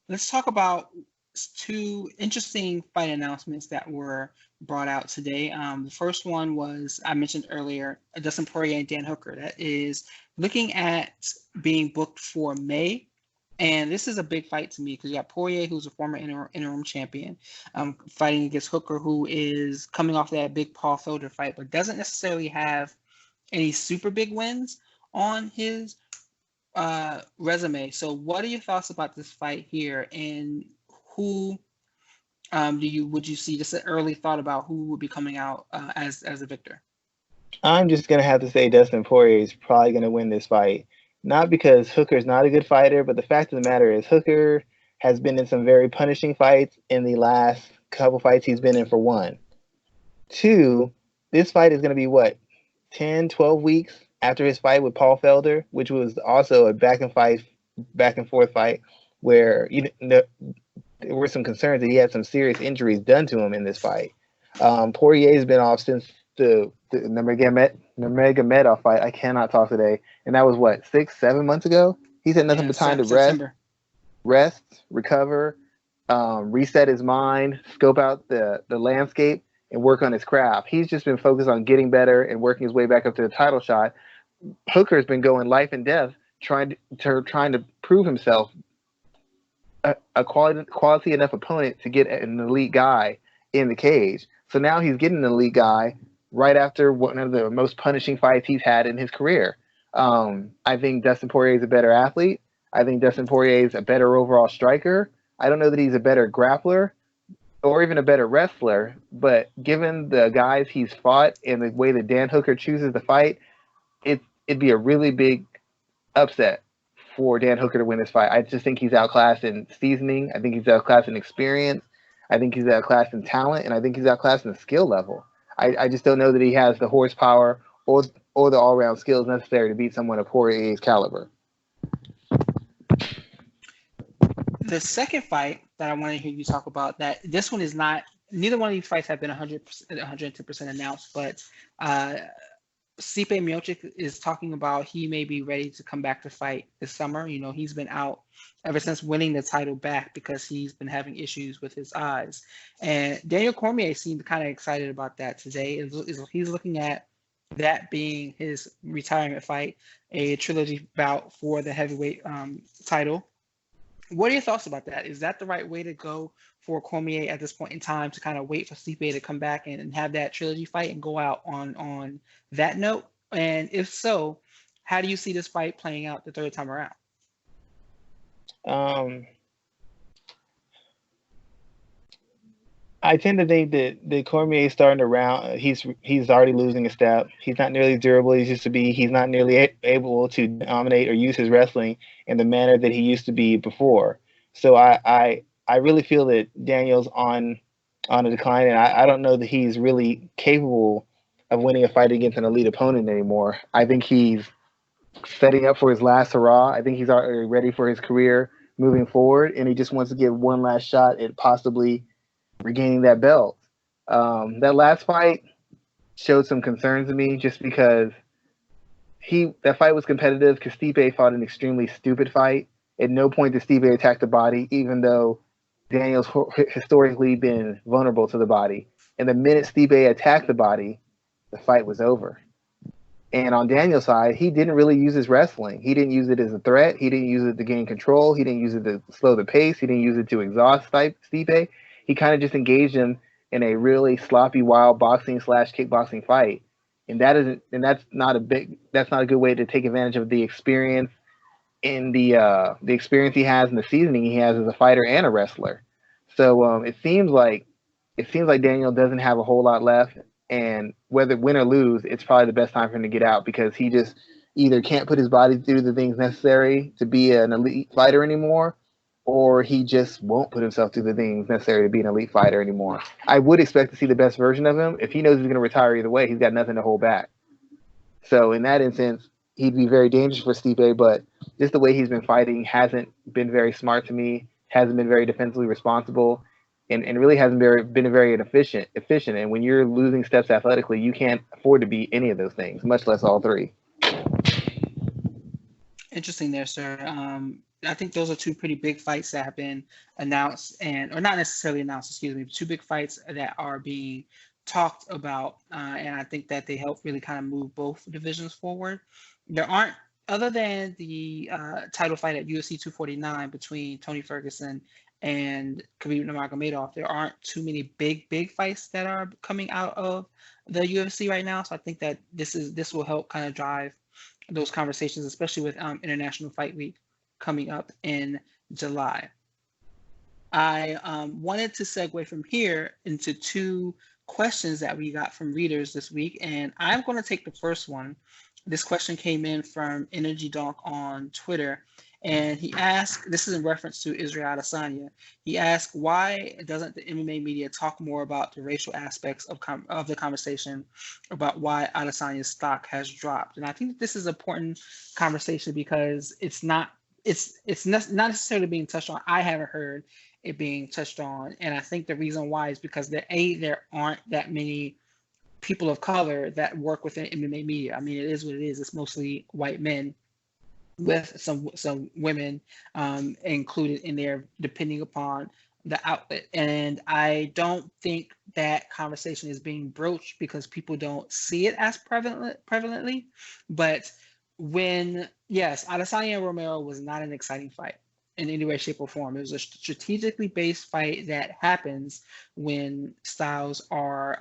let's talk about two interesting fight announcements that were brought out today. The first one was, I mentioned earlier, Dustin Poirier and Dan Hooker. That is looking at being booked for May. And this is a big fight to me because you got Poirier, who's a former interim champion, fighting against Hooker, who is coming off that big Paul Felder fight, but doesn't necessarily have any super big wins on his resume. So what are your thoughts about this fight here, and who would you see, just an early thought about who would be coming out as a victor? I'm just gonna have to say Dustin Poirier is probably gonna win this fight. Not because Hooker's not a good fighter, but the fact of the matter is Hooker has been in some very punishing fights in the last couple fights he's been in, for one. Two, this fight is gonna be what, 10, 12 weeks after his fight with Paul Felder, which was also a back and forth fight where there were some concerns that he had some serious injuries done to him in this fight. Poirier's been off since the Nurmagomedov fight. I cannot talk today, and that was what, 6, 7 months ago. He's had nothing but time to rest, recover, reset his mind, scope out the landscape, and work on his craft. He's just been focused on getting better and working his way back up to the title shot. Hooker's been going life and death, trying to prove himself a quality enough opponent to get an elite guy in the cage. So now he's getting an elite guy right after one of the most punishing fights he's had in his career. I think Dustin Poirier is a better athlete. I think Dustin Poirier is a better overall striker. I don't know that he's a better grappler or even a better wrestler, but given the guys he's fought and the way that Dan Hooker chooses to fight, it'd be a really big upset for Dan Hooker to win this fight. I just think he's outclassed in seasoning. I think he's outclassed in experience. I think he's outclassed in talent, and I think he's outclassed in skill level. I just don't know that he has the horsepower or the all-around skills necessary to beat someone of Poirier's caliber. The second fight that I want to hear you talk about, that this one is not, neither one of these fights have been 110% announced, but Stipe Miocic is talking about he may be ready to come back to fight this summer. You know, he's been out ever since winning the title back because he's been having issues with his eyes. And Daniel Cormier seemed kind of excited about that today. He's looking at that being his retirement fight, a trilogy bout for the heavyweight title. What are your thoughts about that? Is that the right way to go for Cormier at this point in time, to kind of wait for Stipe to come back and have that trilogy fight and go out on that note? And if so, how do you see this fight playing out the third time around? I tend to think that Cormier is starting to round. He's already losing a step. He's not nearly as durable as he used to be. He's not nearly able to dominate or use his wrestling in the manner that he used to be before. So I really feel that Daniel's on a decline, and I don't know that he's really capable of winning a fight against an elite opponent anymore. I think he's setting up for his last hurrah. I think he's already ready for his career moving forward, and he just wants to give one last shot at possibly regaining that belt. That last fight showed some concerns to me just because that fight was competitive because Stipe fought an extremely stupid fight. At no point did Stipe attack the body, even though Daniel's historically been vulnerable to the body. And the minute Stipe attacked the body, the fight was over. And on Daniel's side, he didn't really use his wrestling. He didn't use it as a threat. He didn't use it to gain control. He didn't use it to slow the pace. He didn't use it to exhaust Stipe. He kind of just engaged him in a really sloppy, wild boxing / kickboxing fight. And that's not a good way to take advantage of the experience and the experience he has and the seasoning he has as a fighter and a wrestler. So it seems like Daniel doesn't have a whole lot left, and whether win or lose, it's probably the best time for him to get out because he just either can't put his body through the things necessary to be an elite fighter anymore, or he just won't put himself through the things necessary to be an elite fighter anymore. I would expect to see the best version of him. If he knows he's going to retire either way, he's got nothing to hold back. So in that instance, he'd be very dangerous for Stipe, but just the way he's been fighting hasn't been very smart to me, hasn't been very defensively responsible, and really hasn't been very efficient. And when you're losing steps athletically, you can't afford to be any of those things, much less all three. Interesting there, sir. I think those are two pretty big fights that have been announced or not necessarily announced, excuse me, two big fights that are being talked about. And I think that they help really kind of move both divisions forward. There aren't, other than the title fight at UFC 249 between Tony Ferguson and Khabib Nurmagomedov, there aren't too many big fights that are coming out of the UFC right now. So I think that this will help kind of drive those conversations, especially with International Fight Week coming up in July. I wanted to segue from here into two questions that we got from readers this week, and I'm going to take the first one. This question came in from Energy Donk on Twitter, and he asked, this is in reference to Israel Adesanya, he asked, why doesn't the MMA media talk more about the racial aspects of the conversation about why Adesanya's stock has dropped? And I think that this is an important conversation because it's not necessarily being touched on. I haven't heard it being touched on, and I think the reason why is because there aren't that many people of color that work within MMA media. I mean, it is what it is. It's mostly white men with some women included in there, depending upon the outlet. And I don't think that conversation is being broached because people don't see it as prevalently. But yes, Adesanya and Romero was not an exciting fight in any way, shape, or form. It was a strategically based fight that happens when styles are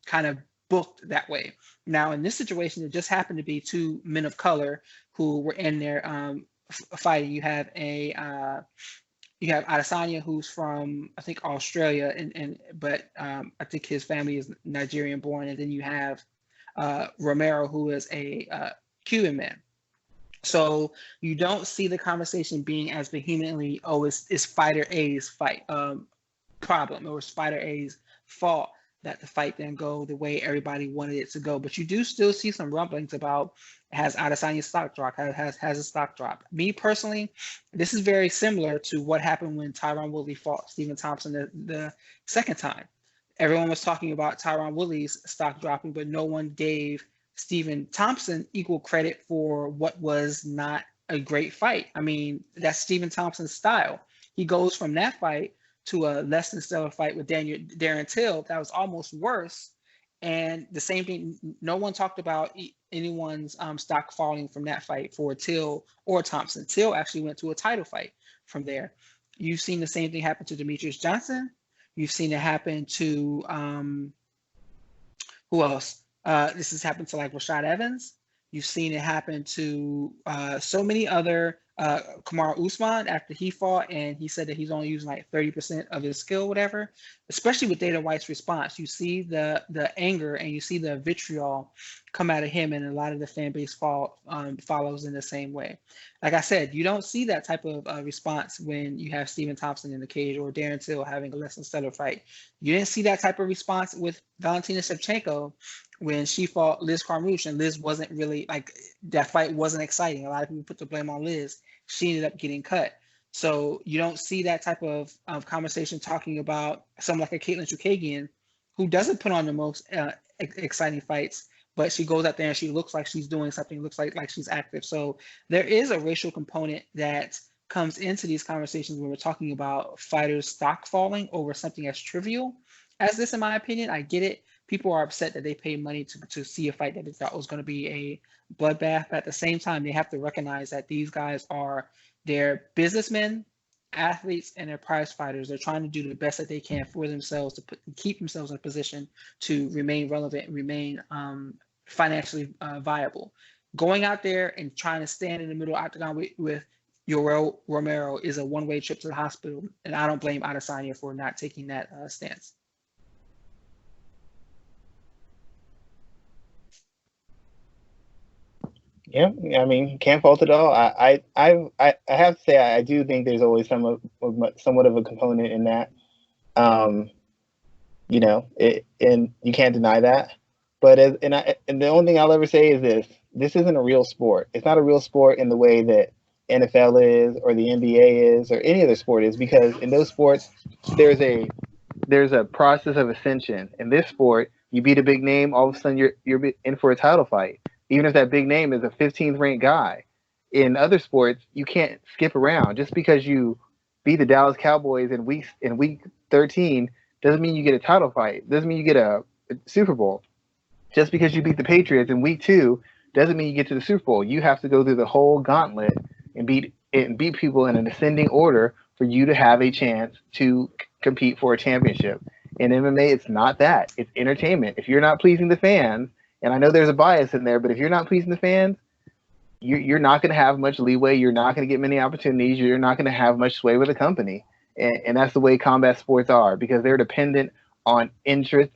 kind of booked that way. Now, in this situation, it just happened to be two men of color who were in there fighting. You have Adesanya, who's from, I think, Australia, but I think his family is Nigerian born, and then you have Romero, who is a Cuban man. So you don't see the conversation being as vehemently, it's fighter A's problem, or it's fighter A's fault that the fight didn't go the way everybody wanted it to go. But you do still see some rumblings about, has Adesanya's stock dropped? Has a stock dropped? Me personally, this is very similar to what happened when Tyron Woodley fought Stephen Thompson the second time. Everyone was talking about Tyron Woodley's stock dropping, but no one gave Stephen Thompson equal credit for what was not a great fight. I mean, that's Stephen Thompson's style. He goes from that fight to a less than stellar fight with Darren Till that was almost worse. And the same thing, no one talked about anyone's stock falling from that fight for Till or Thompson. Till actually went to a title fight from there. You've seen the same thing happen to Demetrius Johnson. You've seen it happen to, who else? This has happened to like Rashad Evans. You've seen it happen to so many other, Kamaru Usman after he fought, and he said that he's only using like 30% of his skill, whatever. Especially with Dana White's response, you see the anger and you see the vitriol come out of him, and a lot of the fan base follows in the same way. Like I said, you don't see that type of response when you have Stephen Thompson in the cage or Darren Till having a less than stellar fight. You didn't see that type of response with Valentina Shevchenko when she fought Liz Carmouche, and Liz wasn't really, like, that fight wasn't exciting. A lot of people put the blame on Liz. She ended up getting cut. So you don't see that type of conversation talking about someone like a Caitlin Chukagian, who doesn't put on the most exciting fights, but she goes out there and she looks like she's doing something, looks like she's active. So there is a racial component that comes into these conversations when we're talking about fighters' stock falling over something as trivial as this, in my opinion. I get it. People are upset that they paid money to see a fight that they thought was going to be a bloodbath. But at the same time, they have to recognize that these guys they're businessmen, athletes, and they're prize fighters. They're trying to do the best that they can for themselves to keep themselves in a position to remain relevant and remain financially viable. Going out there and trying to stand in the middle octagon with Yoel Romero is a one-way trip to the hospital, and I don't blame Adesanya for not taking that stance. Yeah, I mean, can't fault it all. I have to say I do think there's always somewhat of a component in that. And you can't deny that. But the only thing I'll ever say is this isn't a real sport. It's not a real sport in the way that NFL is or the NBA is or any other sport is, because in those sports there's a process of ascension. In this sport, you beat a big name, all of a sudden you're in for a title fight. Even if that big name is a 15th ranked guy, in other sports, you can't skip around. Just because you beat the Dallas Cowboys in week 13 doesn't mean you get a title fight. Doesn't mean you get a Super Bowl. Just because you beat the Patriots in week 2 doesn't mean you get to the Super Bowl. You have to go through the whole gauntlet and beat people in an ascending order for you to have a chance to compete for a championship. In MMA, it's not that. It's entertainment. If you're not pleasing the fans, and I know there's a bias in there, but if you're not pleasing the fans, you're not going to have much leeway. You're not going to get many opportunities. You're not going to have much sway with the company. And that's the way combat sports are, because they're dependent on interest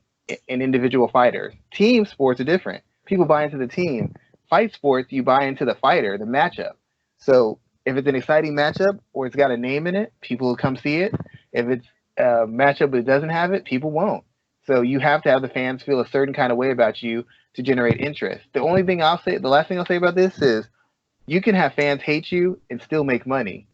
in individual fighters. Team sports are different. People buy into the team. Fight sports, you buy into the fighter, the matchup. So if it's an exciting matchup or it's got a name in it, people will come see it. If it's a matchup that doesn't have it, people won't. So you have to have the fans feel a certain kind of way about you to generate interest. The last thing I'll say about this is you can have fans hate you and still make money.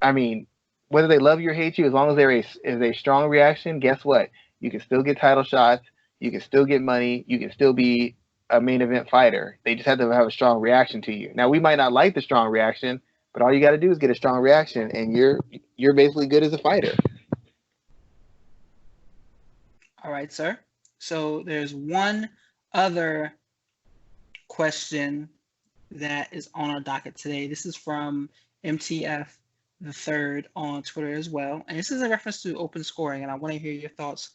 I mean, whether they love you or hate you, as long as there is a strong reaction, guess what? You can still get title shots. You can still get money. You can still be a main event fighter. They just have to have a strong reaction to you. Now, we might not like the strong reaction, but all you got to do is get a strong reaction, and you're basically good as a fighter. All right, sir. So there's one other question that is on our docket today. This is from MTF the Third on Twitter as well, and this is a reference to open scoring, and I want to hear your thoughts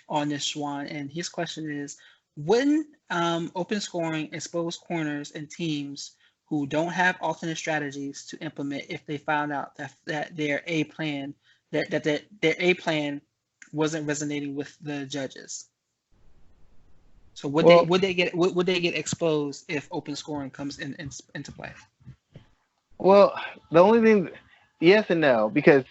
on this, Schwan. And his question is, wouldn't open scoring expose corners and teams who don't have alternate strategies to implement if they found out that their A plan their A plan wasn't resonating with the judges? So would they get exposed if open scoring comes into play? Well, the only thing, yes and no, because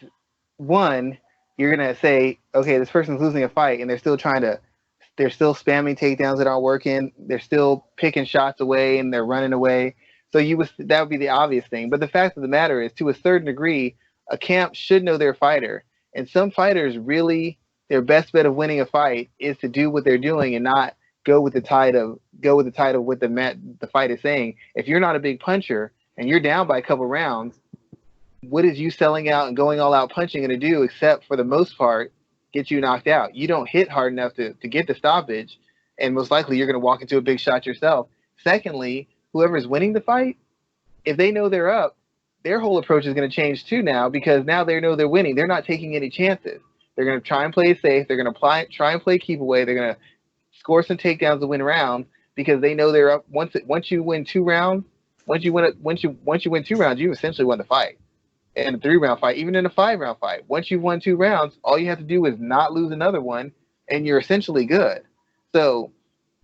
one, you're gonna say, okay, this person's losing a fight, and they're still spamming takedowns that aren't working. They're still picking shots away, and they're running away. So that would be the obvious thing. But the fact of the matter is, to a certain degree, a camp should know their fighter. And some fighters really, their best bet of winning a fight is to do what they're doing and not go with the tide of what the fight is saying. If you're not a big puncher and you're down by a couple rounds, what is you selling out and going all out punching going to do, except for the most part, get you knocked out? You don't hit hard enough to get the stoppage, and most likely you're going to walk into a big shot yourself. Secondly, whoever's winning the fight, if they know they're up, their whole approach is going to change too now, because now they know they're winning. They're not taking any chances. They're going to try and play it safe. They're going to try and play keep away. They're going to score some takedowns to win rounds, because they know they're up. Once you win 2 rounds, once you win 2 rounds, you essentially won the fight. In a 3-round fight, even in a 5-round fight, once you've won 2 rounds, all you have to do is not lose another one, and you're essentially good. So,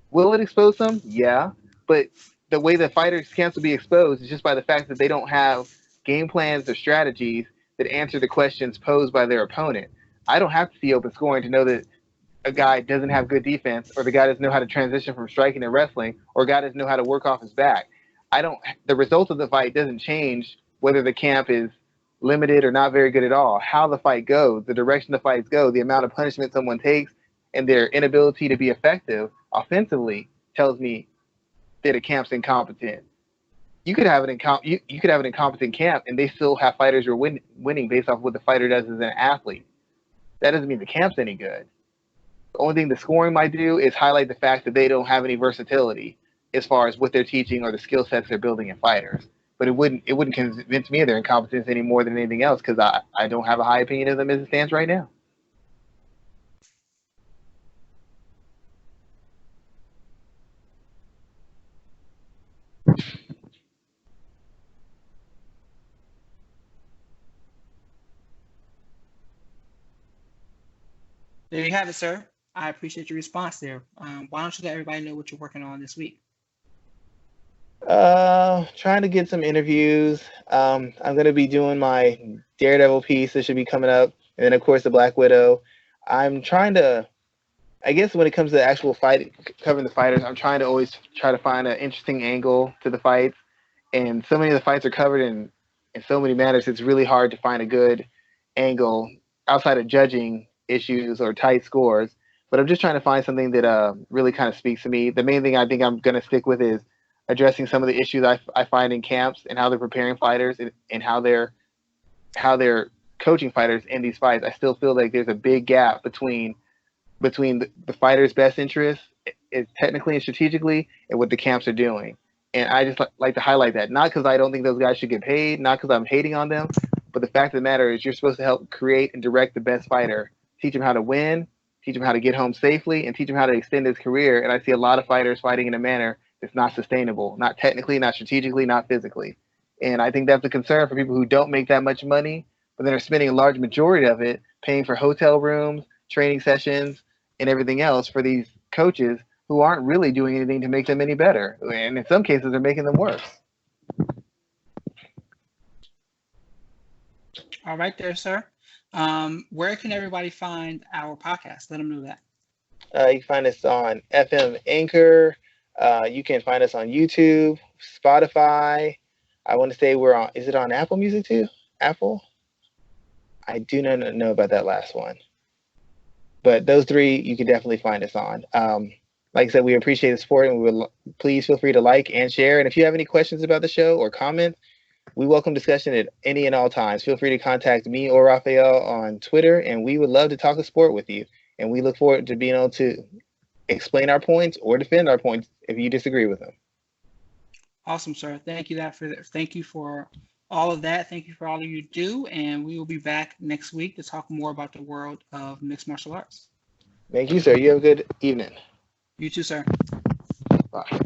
will it expose some? Yeah, but the way the fighters' camps will be exposed is just by the fact that they don't have game plans or strategies that answer the questions posed by their opponent. I don't have to see open scoring to know that a guy doesn't have good defense, or the guy doesn't know how to transition from striking to wrestling, or a guy doesn't know how to work off his back. The result of the fight doesn't change whether the camp is limited or not very good at all. How the fight goes, the direction the fights go, the amount of punishment someone takes, and their inability to be effective offensively tells me that a camp's incompetent. You could have an incompetent camp, and they still have fighters who are winning based off what the fighter does as an athlete. That doesn't mean the camp's any good. The only thing the scoring might do is highlight the fact that they don't have any versatility as far as what they're teaching or the skill sets they're building in fighters. But it wouldn't convince me of their incompetence any more than anything else, because I don't have a high opinion of them as it stands right now. There you have it, sir. I appreciate your response there. Why don't you let everybody know what you're working on this week? Trying to get some interviews. I'm going to be doing my Daredevil piece that should be coming up, and then of course the Black Widow. I'm trying to, I guess when it comes to the actual fight, covering the fighters, I'm trying to always try to find an interesting angle to the fights, and so many of the fights are covered in so many manners. It's really hard to find a good angle outside of judging issues or tight scores. But I'm just trying to find something that really kind of speaks to me. The main thing I think I'm going to stick with is addressing some of the issues I find in camps and how they're preparing fighters and how they're coaching fighters in these fights. I still feel like there's a big gap between the fighter's best interests, technically and strategically, and what the camps are doing. And I just like to highlight that, not because I don't think those guys should get paid, not because I'm hating on them, but the fact of the matter is you're supposed to help create and direct the best fighter, teach him how to win, teach him how to get home safely, and teach him how to extend his career. And I see a lot of fighters fighting in a manner that's not sustainable, not technically, not strategically, not physically. And I think that's a concern for people who don't make that much money, but then are spending a large majority of it paying for hotel rooms, training sessions, and everything else for these coaches who aren't really doing anything to make them any better. And in some cases, they're making them worse. All right there, sir. Where can everybody find our podcast? Let them know that. You can find us on FM Anchor. You can find us on YouTube, Spotify. I want to say we're on, is it on Apple Music too? Apple? I do not know about that last one. But those three, you can definitely find us on. Like I said, we appreciate the support, and we will please feel free to like and share. And if you have any questions about the show or comments, we welcome discussion at any and all times. Feel free to contact me or Raphael on Twitter, and we would love to talk a sport with you. And we look forward to being able to explain our points or defend our points if you disagree with them. Awesome, sir. Thank you for all of that. Thank you for all you do, and we will be back next week to talk more about the world of mixed martial arts. Thank you, sir. You have a good evening. You too, sir. Bye.